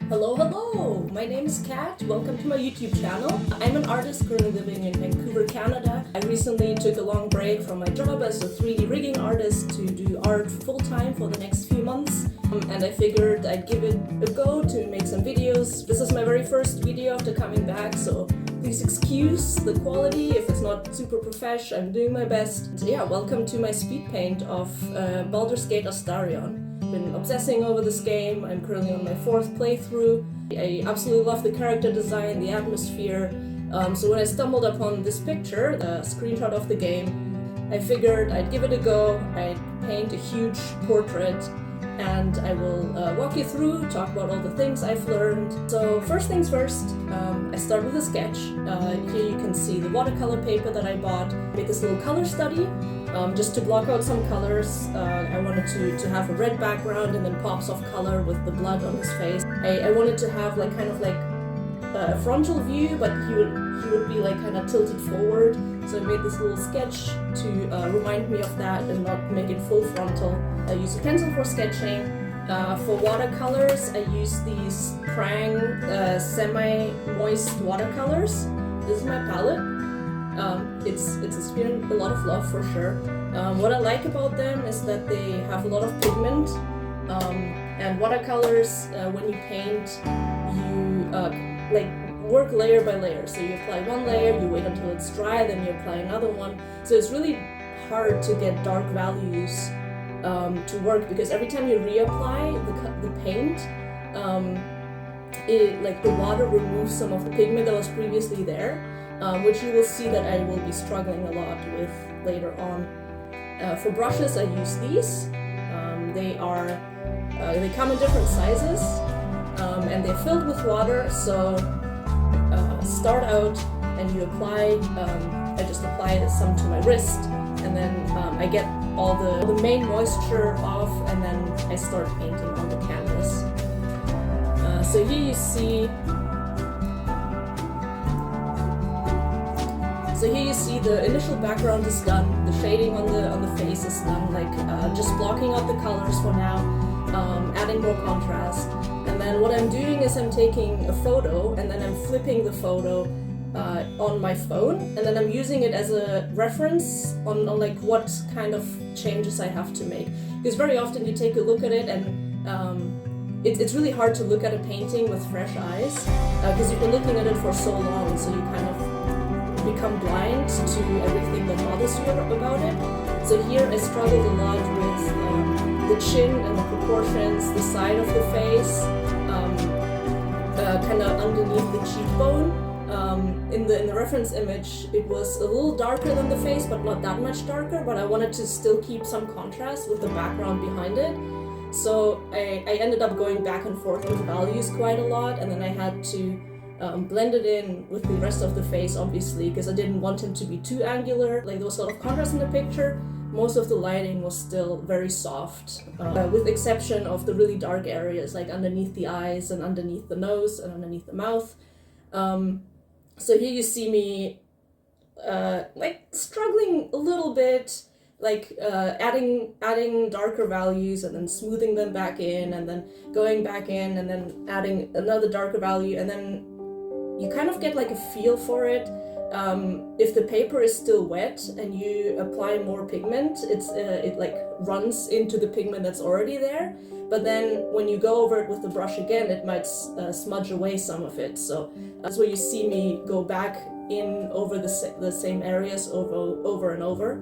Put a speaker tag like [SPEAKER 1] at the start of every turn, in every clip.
[SPEAKER 1] Hello, hello! My name is Kat. Welcome to my YouTube channel. I'm an artist currently living in Vancouver, Canada. I recently took a long break from my job as a 3D rigging artist to do art full-time for the next few months. And I figured I'd give it a go to make some videos. This is my very first video after coming back, so please excuse the quality if it's not super profesh. I'm doing my best. So yeah, welcome to my speed paint of Baldur's Gate Astarion. Been obsessing over this game. I'm currently on my 4th playthrough. I absolutely love the character design, the atmosphere. So when I stumbled upon this picture, a screenshot of the game, I figured I'd give it a go. I'd paint a huge portrait and I will walk you through, talk about all the things I've learned. So first things first, I start with a sketch. Here you can see the watercolor paper that I bought. I made this little color study just to block out some colors. I wanted to have a red background and then pops of color with the blood on his face. I wanted to have like kind of like a frontal view, but he would be like kind of tilted forward. So I made this little sketch to remind me of that and not make it full frontal. I use a pencil for sketching. For watercolors, I use these Prang semi-moist watercolors. This is my palette. It's experienced a lot of love for sure. What I like about them is that they have a lot of pigment. And watercolors, when you paint, you like work layer by layer. So you apply one layer, you wait until it's dry, then you apply another one. So it's really hard to get dark values to work, because every time you reapply the paint, like the water removes some of the pigment that was previously there, which you will see that I will be struggling a lot with later on. For brushes, I use these. They come in different sizes, and they're filled with water. So start out and you apply. I just apply some to my wrist, and then I get all the main moisture off, and then I start painting on the canvas. So here you see. So here you see the initial background is done, the shading on the face is done, like just blocking out the colors for now, adding more contrast. And then what I'm doing is I'm taking a photo and then I'm flipping the photo on my phone, and then I'm using it as a reference on like what kind of changes I have to make. Because very often you take a look at it and it's really hard to look at a painting with fresh eyes, because you've been looking at it for so long, so you kind of become blind to everything that bothers you about it. So here I struggled a lot with the chin and the proportions, the side of the face, kind of underneath the cheekbone. In the reference image, it was a little darker than the face, but not that much darker, but I wanted to still keep some contrast with the background behind it. So I ended up going back and forth with values quite a lot, and then I had to blend it in with the rest of the face, obviously, because I didn't want him to be too angular. Like, there was a lot of contrast in the picture. Most of the lighting was still very soft, with the exception of the really dark areas, like underneath the eyes and underneath the nose and underneath the mouth. So here you see me like struggling a little bit, like adding darker values and then smoothing them back in, and then going back in and then adding another darker value, and then you kind of get like a feel for it. If the paper is still wet and you apply more pigment, it like runs into the pigment that's already there. But then when you go over it with the brush again, it might smudge away some of it. So that's where you see me go back in over the same areas over and over.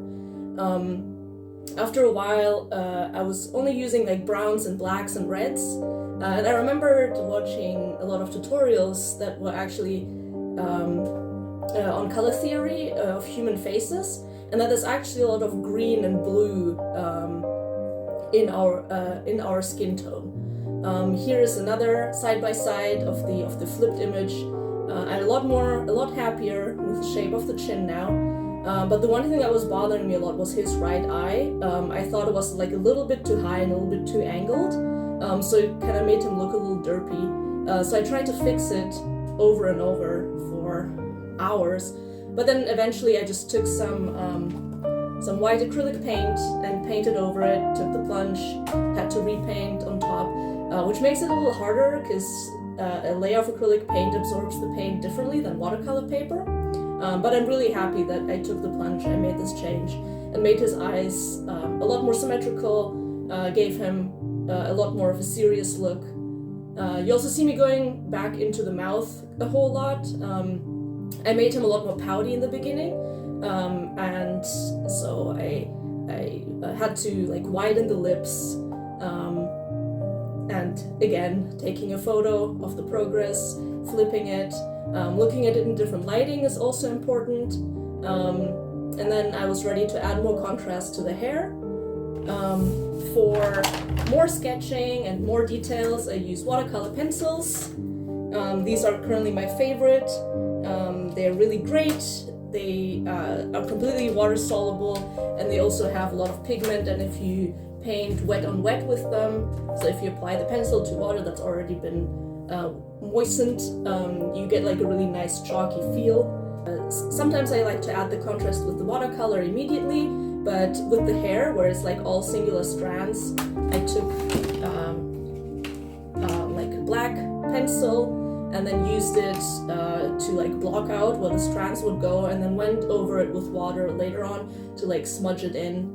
[SPEAKER 1] After a while, I was only using like browns and blacks and reds. And I remembered watching a lot of tutorials that were actually on color theory of human faces, and that there's actually a lot of green and blue in our skin tone. Here is another side by side of the flipped image. I'm a lot happier with the shape of the chin now. But the one thing that was bothering me a lot was his right eye. I thought it was like a little bit too high and a little bit too angled. So it kind of made him look a little derpy. So I tried to fix it over and over for hours. But then eventually I just took some white acrylic paint and painted over it, took the plunge, had to repaint on top, which makes it a little harder because a layer of acrylic paint absorbs the paint differently than watercolor paper. But I'm really happy that I took the plunge, I made this change, and made his eyes a lot more symmetrical, gave him a lot more of a serious look. You also see me going back into the mouth a whole lot. I made him a lot more pouty in the beginning, and so I had to like widen the lips, and again, taking a photo of the progress, flipping it, looking at it in different lighting is also important. And then I was ready to add more contrast to the hair. For more sketching and more details, I use watercolor pencils. These are currently my favorite. They're really great. They are completely water soluble, and they also have a lot of pigment, and if you paint wet on wet with them, so if you apply the pencil to water that's already been moistened, you get like a really nice chalky feel. Sometimes I like to add the contrast with the watercolor immediately, but with the hair, where it's like all singular strands, I took like a black pencil and then used it to like block out where the strands would go, and then went over it with water later on to like smudge it in.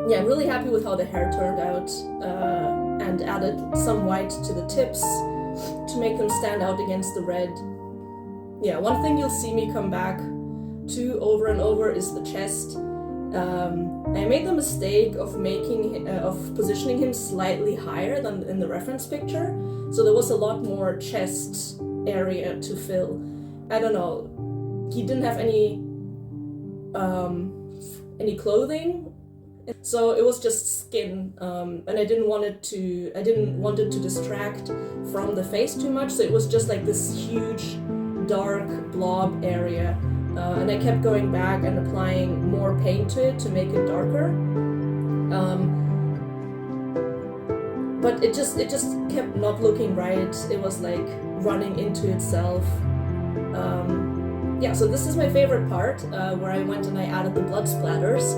[SPEAKER 1] Yeah, I'm really happy with how the hair turned out, and added some white to the tips to make them stand out against the red. Yeah, one thing you'll see me come back to over and over is the chest. I made the mistake of positioning him slightly higher than in the reference picture, so there was a lot more chest area to fill. I don't know, he didn't have any clothing, so it was just skin, and I didn't want it to distract from the face too much, so it was just like this huge dark blob area. And I kept going back and applying more paint to it to make it darker. But it just kept not looking right. It was like running into itself. Yeah, so this is my favorite part, where I went and I added the blood splatters.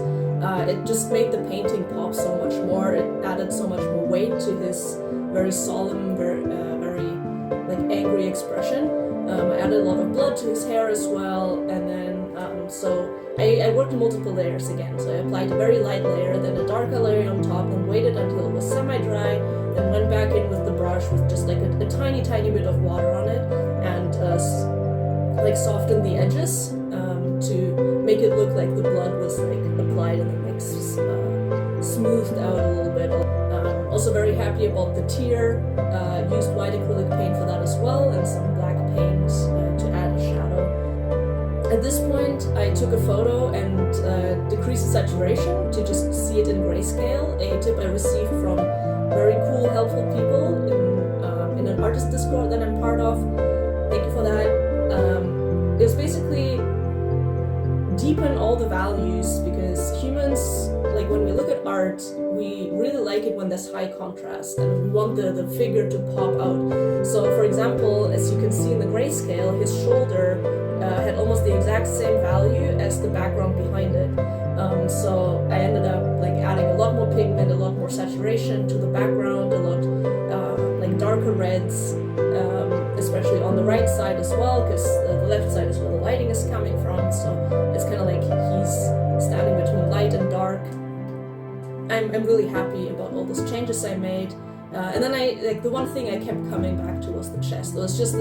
[SPEAKER 1] It just made the painting pop so much more. It added so much more weight to his very solemn, very like angry expression. I added a lot of blood to his hair as well, and then so I worked in multiple layers again. So I applied a very light layer, then a darker layer on top, and waited until it was semi-dry, then went back in with the brush with just like a tiny bit of water on it, and like softened the edges to make it look like the blood was like applied and then like smoothed out a little bit. Also very happy about the tear. Used white acrylic paint for that as well, and some black paint to add a shadow. At this point, I took a photo and decreased the saturation to just see it in grayscale, a tip I received from very cool, helpful people in an artist Discord that I'm part of. Thank you for that. It was basically deepen all the values, because humans, like when we look at art, we really like it when there's high contrast and we want the figure to pop out. So for example, as you can see in the grayscale, his shoulder had almost the exact same value as the background behind it. So I ended up like adding a lot more pigment, a lot more saturation to the background, a lot like darker reds, especially on the right side as well, because the left side is where the lighting is coming from. So it's kind of like he's standing between light and dark. I'm really happy about all those changes I made. And then the one thing I kept coming back to was the chest. It was just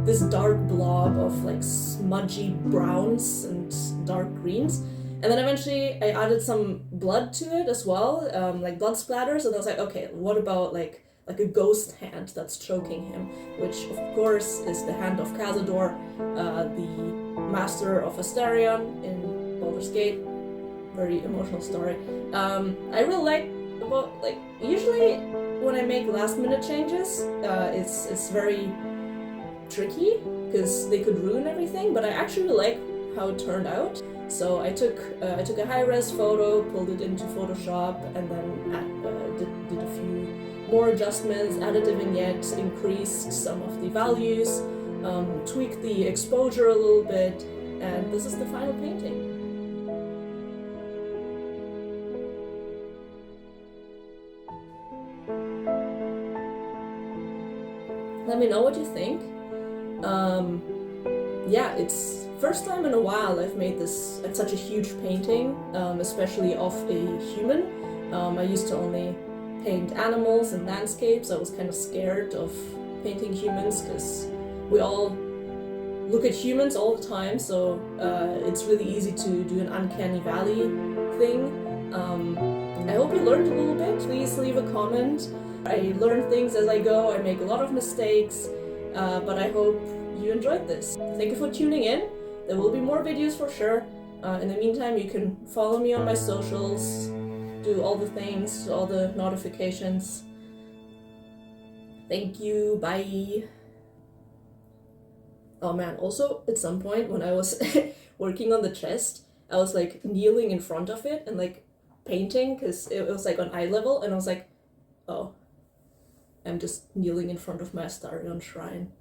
[SPEAKER 1] this dark blob of like smudgy browns and dark greens. And then eventually I added some blood to it as well, like blood splatters. And I was like, okay, what about like a ghost hand that's choking him, which of course is the hand of Cazador, the master of Astarion in Baldur's Gate. Very emotional story. I really like about like usually when I make last minute changes, it's very tricky because they could ruin everything. But I actually like how it turned out. So I took a high res photo, pulled it into Photoshop, and then did a few more adjustments, added a vignette, increased some of the values, tweaked the exposure a little bit, and this is the final painting. Let me know what you think. Yeah, it's first time in a while I've made this such a huge painting, especially of a human. I used to only paint animals and landscapes. I was kind of scared of painting humans because we all look at humans all the time, so it's really easy to do an uncanny valley thing. I hope you learned a little bit. Please leave a comment. I learn things as I go. I make a lot of mistakes, but I hope you enjoyed this. Thank you for tuning in. There will be more videos for sure. In the meantime, you can follow me on my socials, do all the things, all the notifications. Thank you, bye. Oh man, also at some point when I was working on the chest, I was like kneeling in front of it and like painting because it was like on eye level, and I was like, oh, I'm just kneeling in front of my Astarion shrine.